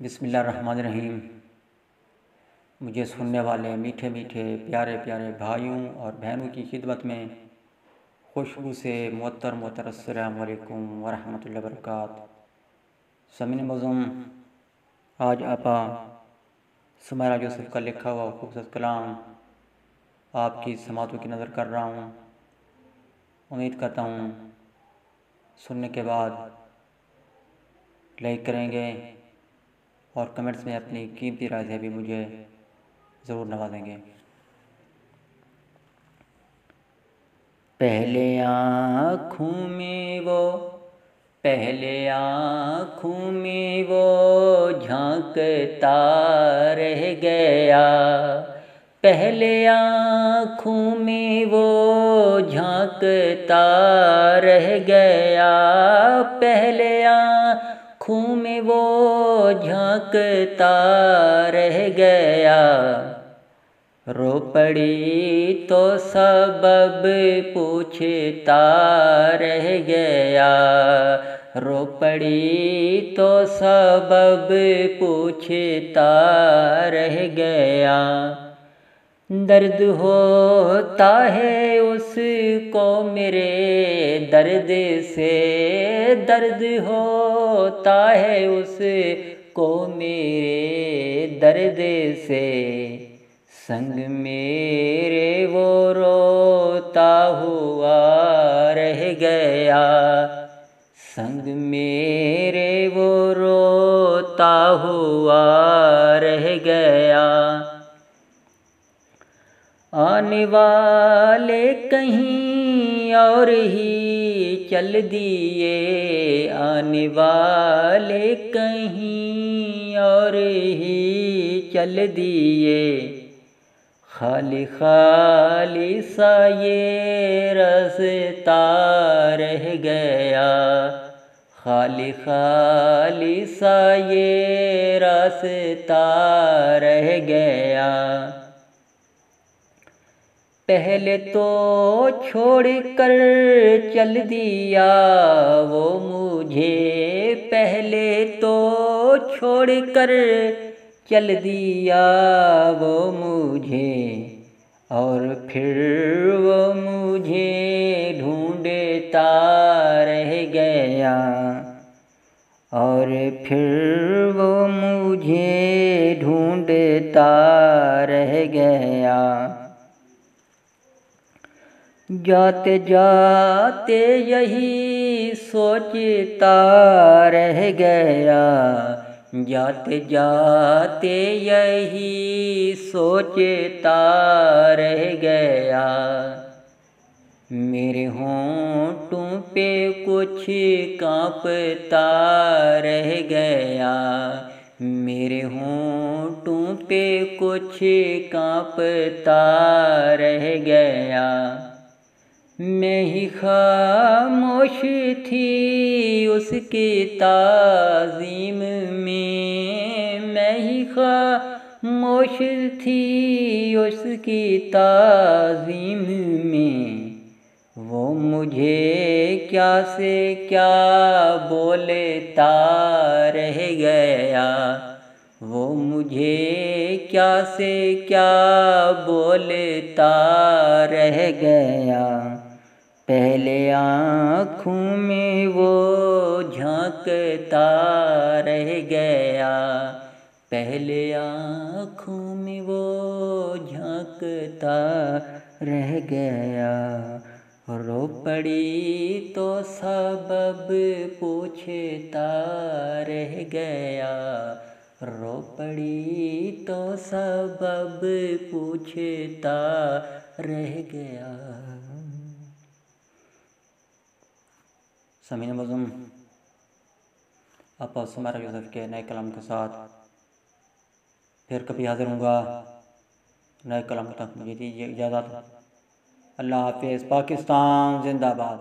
बिस्मिल्लाहिर्रहमानिर्रहीम। मुझे सुनने वाले मीठे मीठे प्यारे प्यारे भाइयों और बहनों की खिदमत में खुशबू से मुअत्तर अस्सलामु अलैकुम वरहमतुल्लाहि वबरकातुहू। समीन मज़ूम, आज आपा सुमैरा यूसुफ का लिखा हुआ खूबसूरत कलाम आपकी समातों की नज़र कर रहा हूँ। उम्मीद करता हूँ सुनने के बाद लाइक करेंगे और कमेंट्स में अपनी कीमती राय से भी मुझे ज़रूर नवाजेंगे। पहले आँखों में वो झांकता रह गया। पहले आँखों में वो झांकता रह गया। पहले आँखों में वो झांकता रह गया। रो पड़ी तो सबब पूछता रह गया। रो पड़ी तो सबब पूछता रह गया। दर्द होता है उसको मेरे दर्द से। दर्द होता है उसको मेरे दर्द से। संग मेरे वो रोता हुआ रह गया। संग मेरे वो रोता हुआ रह गया। आने वाले कहीं और ही चल दिए। आने वाले कहीं और ही चल दिए। खाली खाली सा ये रास्ता रह गया। खाली खाली सा ये रास्ता रह गया। पहले तो छोड़ कर चल दिया वो मुझे। पहले तो छोड़ कर चल दिया वो मुझे। और फिर वो मुझे ढूंढता रह गया। और फिर वो मुझे ढूंढता रह गया। जाते जाते यही सोचता रह गया। जाते जाते यही सोचता रह गया। मेरे होंठों पे कुछ कांपता रह गया। मेरे होंठों पे कुछ कांपता रह गया। मैं ही खामोश थी उसकी ताज़ीम में। मैं ही खामोश थी उसकी ताज़ीम में। वो मुझे क्या से क्या बोलता रह गया। वो मुझे क्या से क्या बोलता रह गया। पहले आँखों में वो झांकता रह गया। पहले आँखों में वो झांकता रह गया। रो पड़ी तो सबब पूछता रह गया। रो पड़ी तो सबब पूछता रह गया। समीन मज़ूम, आप सुमैरा यूसुफ के नए कलाम के साथ फिर कभी हाजिर होऊंगा। नए कलाम तक मुझे दीजिए इजाज़त। अल्लाह हाफ़िज़। पाकिस्तान जिंदाबाद।